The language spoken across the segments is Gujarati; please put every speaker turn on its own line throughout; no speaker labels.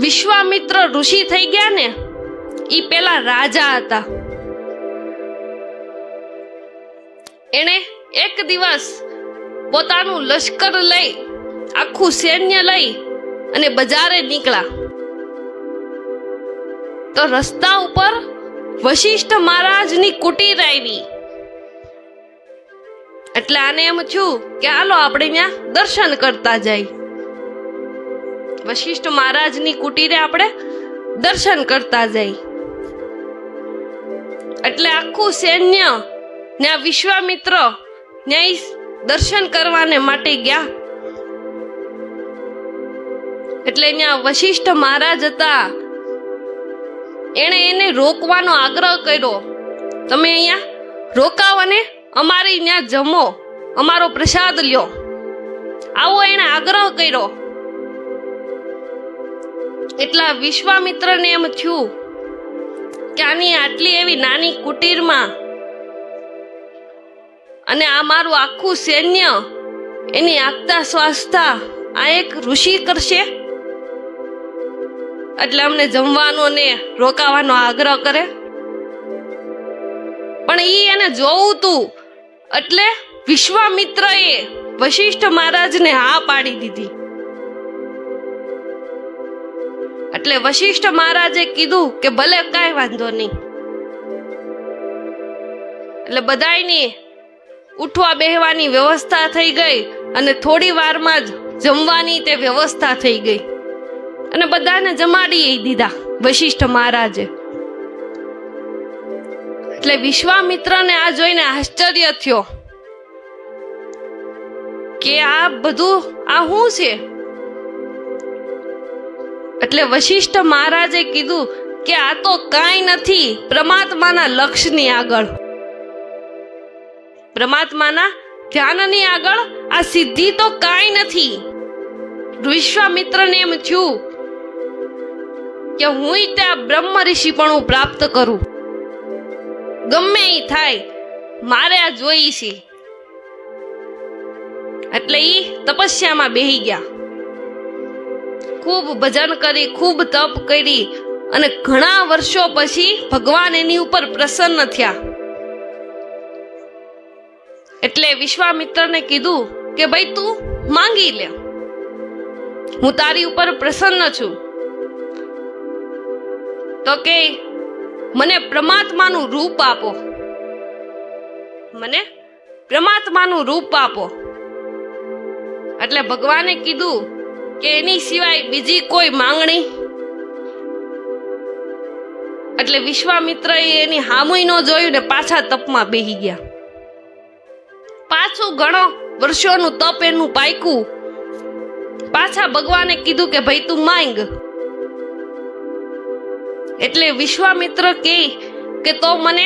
વિશ્વામિત્ર ઋષિ થઈ ગયા ને, ઈ પેલા રાજા હતા. એને એક દિવસ પોતાનું લશ્કર લઈ, આખું સૈન્ય લઈ અને બજારે નીકળ્યા. તો રસ્તા ઉપર વશિષ્ઠ મહારાજની કુટીર આવી. એટલે આને એમ થયું કે હાલો આપણે ત્યાં દર્શન કરતા જાય. વશિષ્ઠ મહારાજની કુટીરે આપણે દર્શન કરતા જાય. એટલે આખું સૈન્ય ત્યાં વિશ્વામિત્ર ત્યાં દર્શન કરવાને માટે ગયા. એટલે ત્યાં વશિષ્ઠ મહારાજ હતા. એને રોકવાનો આગ્રહ કર્યો, તમે અહીંયા રોકાવ અને અમારી ત્યાં જમો, અમારો પ્રસાદ લ્યો, આવો એને આગ્રહ કર્યો. એટલા વિશ્વામિત્રને એમ થયું કે આની આટલી એવી નાની કુટીરમાં અને આ મારું આખું સૈન્ય એની આગતા સ્વાસ્થા આ એક ઋષિ કરશે, એટલે અમને જમવાનો ને રોકાવાનો આગ્રહ કરે. પણ ઈ એને જોવું તું, એટલે વિશ્વામિત્રએ વશિષ્ઠ મહારાજને હા પાડી દીધી. એટલે વશિષ્ઠ મહારાજે કીધું કે ભલે કાંઈ વાંધો નહીં. એટલે બધાયની ઉઠવા બેહવાની વ્યવસ્થા થઈ ગઈ અને થોડી વારમાં જ જમવાની તે વ્યવસ્થા થઈ ગઈ અને બધાને જમાડી દીધા વશિષ્ઠ મહારાજે. એટલે વિશ્વામિત્રને આ જોઈને આશ્ચર્ય થયો કે આ બધું આ શું છે. એટલે વશિષ્ઠ મહારાજે કીધું કે આ તો કાંઈ નથી, પરમાત્માના લક્ષ્યની આગળ, પરમાત્માના ધ્યાનની આગળ આ સિદ્ધિ તો કાંઈ નથી. વિશ્વામિત્રને એમ થયું કે હું ત્યાં બ્રહ્મ ઋષિપણું પ્રાપ્ત કરું, ગમે એ થાય મારે આ જોઈ છે. એટલે ઈ તપસ્યામાં બેહી ગયા. ખૂબ ભજન કરી, ખૂબ તપ કરી અને ઘણા વર્ષો પછી ભગવાન એની ઉપર પ્રસન્ન થયા. એટલે વિશ્વામિત્રને કીધું કે ભાઈ તું માંગી લે, હું તારી ઉપર પ્રસન્ન છું. તો કે મને પરમાત્માનું રૂપ આપો, મને પરમાત્માનું રૂપ આપો. એટલે ભગવાને કીધું કે એની સિવાય બીજી કોઈ માંગણી. એટલે વિશ્વામિત્રએ એની હામુય ન જોયું ને પાછા તપમાં બેહી ગયા. પાછું ઘણો વર્ષોનું તપ એનું પાક્યું. પાછા ભગવાને કીધું કે ભાઈ તું માંગ. એટલે વિશ્વામિત્ર કહે કે તો મને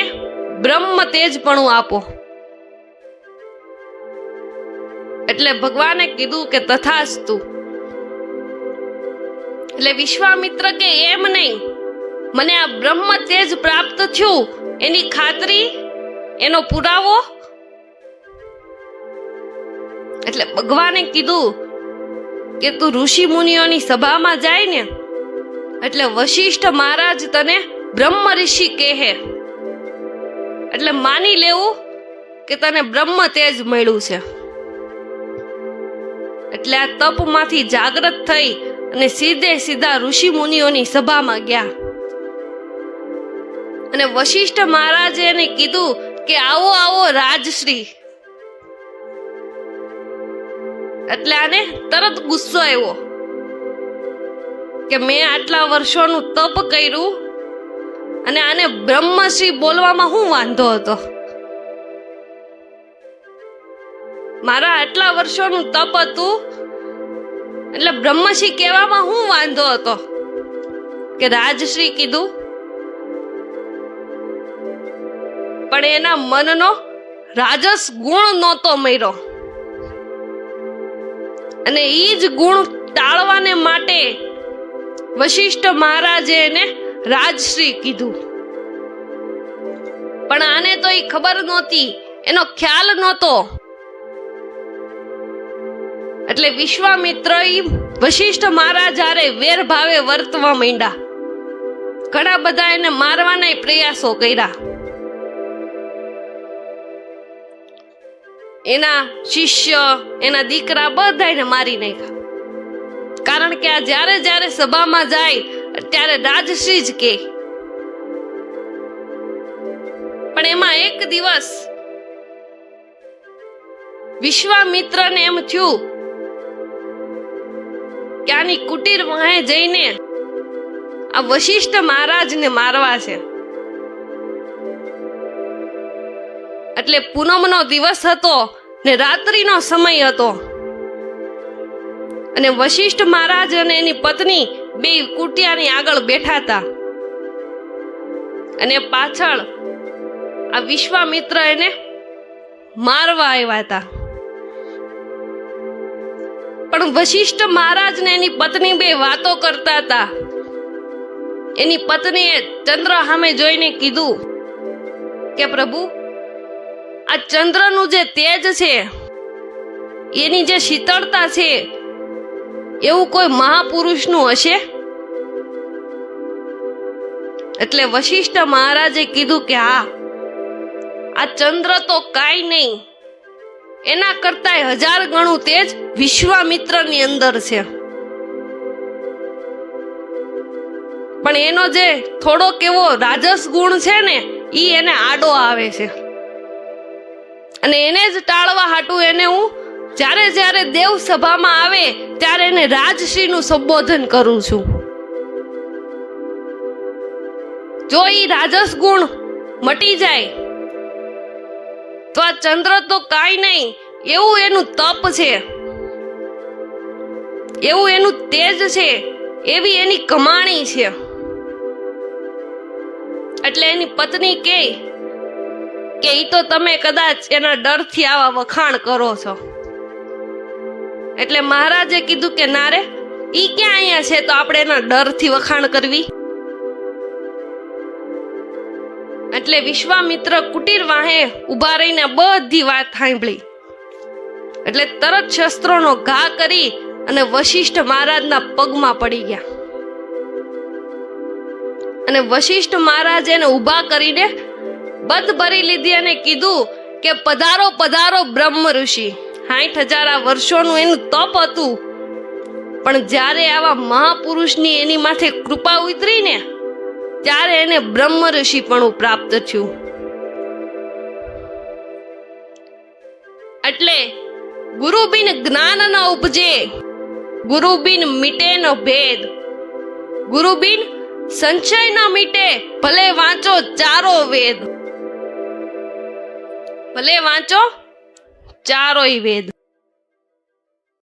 બ્રહ્મ તેજપણું આપો. એટલે ભગવાને કીધું કે તથાસ્તુ. એટલે વિશ્વામિત્ર કે એમ નહીં, મને આ બ્રહ્મ તેજ પ્રાપ્ત થયું એની ખાતરી, એનો પુરાવો. એટલે ભગવાને કીધું કે તું ઋષિ મુનિઓની સભામાં જાય ને, એટલે વશિષ્ઠ મહારાજ તને બ્રહ્મ ઋષિ કહે, એટલે માની લેવું કે તને બ્રહ્મ તેજ મળ્યું છે. એટલે આ તપમાંથી જાગૃત થઈ અને સીધા ઋષિ મુનિઓની સભામાં ગયા. અને વશિષ્ઠ મહારાજે એને કીધું કે આવો આવો રાજશ્રી. એટલે આને તરત ગુસ્સો આવ્યો કે મેં આટલા વર્ષોનું તપ કર્યું અને આને બ્રહ્મશ્રી બોલવામાં શું વાંધો હતો? મારા આટલા વર્ષોનું તપ હતું એટલે બ્રહ્મશ્રી કહેવામાં શું વાંધો હતો કે રાજશ્રી કીધું? પણ એના મનનો રાજસ ગુણ નહોતો મળ્યો અને એ જ ગુણ ટાળવાને માટે વશિષ્ઠ મહારાજે એને રાજશ્રી કીધું. પણ આને તો એ ખબર નહોતી, એનો ખ્યાલ નહોતો એટલે વિશ્વામિત્ર વશિષ્ઠ મહારાજ હારે વેર ભાવે વર્તવા માંડ્યા. ઘણા બધા એને મારવાના પ્રયાસો કર્યા. એના શિષ્ય, એના દીકરા બધાને મારી નાખ્યા. કારણ કે આ જ્યારે જ્યારે સભામાં જાય ત્યારે રાજશ્રી જ કે. પણ એમાં એક દિવસ વિશ્વામિત્રને એમ થયું કે આની કુટીર વાહે જઈને આ વશિષ્ઠ મહારાજને મારવા છે. એટલે પૂનમનો દિવસ હતો ને રાત્રિનો સમય હતો અને વશિષ્ઠ મહારાજ અને એની પત્ની બે કુટિયાની આગળ બેઠા હતા અને પાછળ આ વિશ્વામિત્ર એને મારવા આવ્યા હતા. પણ વશિષ્ઠ મહારાજ ને એની પત્ની બે વાતો કરતા હતા. એની પત્નીએ ચંદ્ર સામે જોઈને કીધું કે પ્રભુ, આ ચંદ્રનું જે તેજ છે, એની જે શીતળતા છે, એવું કોઈ મહાપુરુષનું હશે? એટલે વશિષ્ઠ મહારાજે કીધું કે હા, આ ચંદ્ર તો કાંઈ નહીં, એના કરતા 1000 ગણું તેજ વિશ્વામિત્રની અંદર છે. પણ એનો જે થોડોક એવો રાજસ ગુણ છે ને, ઈ એને આડો આવે છે અને એને જ ટાળવા હાટું એને હું જ્યારે જ્યારે દેવ સભામાં આવે ત્યારે એને રાજશ્રીનું સંબોધન કરું છું. જો ઈ રાજસ ગુણ મટી જાય તો આ ચંદ્ર તો કાંઈ નહીં, એવું એનું તપ છે, એવું એનું તેજ છે, એવી એની કમાણી છે. એટલે એની પત્ની કે ઈ તો તમે કદાચ એના ડરથી આવા વખાણ કરો છો. એટલે મહારાજે કીધું કે ના રે, ઈ ક્યાં અહીંયા છે તો આપણે એના ડરથી વખાણ કરવી. એટલે વિશ્વામિત્ર કુટીર વાહે ઉભા રહીને બધી વાત સાંભળી. એટલે તરત શસ્ત્રોનો ઘા કરી અને વશિષ્ઠ મહારાજના પગમાં પડી ગયા. અને વશિષ્ઠ મહારાજ એને ઉભા કરીને બધ ભરી લીધી અને કીધું કે પધારો પધારો બ્રહ્મ ઋષિ. 60,000 વર્ષોનું એનું તપ હતું, પણ જ્યારે આવા મહાપુરુષની એની માથે કૃપા ઉતરી ને ત્યારે એને બ્રહ્મ ઋષિ પણ પ્રાપ્ત થયું. એટલે ગુરુ બિન જ્ઞાન ન ઉપજે, ગુરુ બિન મીટે ન ભેદ, ગુરુ બિન સંશય ન મીટે, ભલે વાંચો ચારો વેદ, ભલે વાંચો ચારોય વેદ.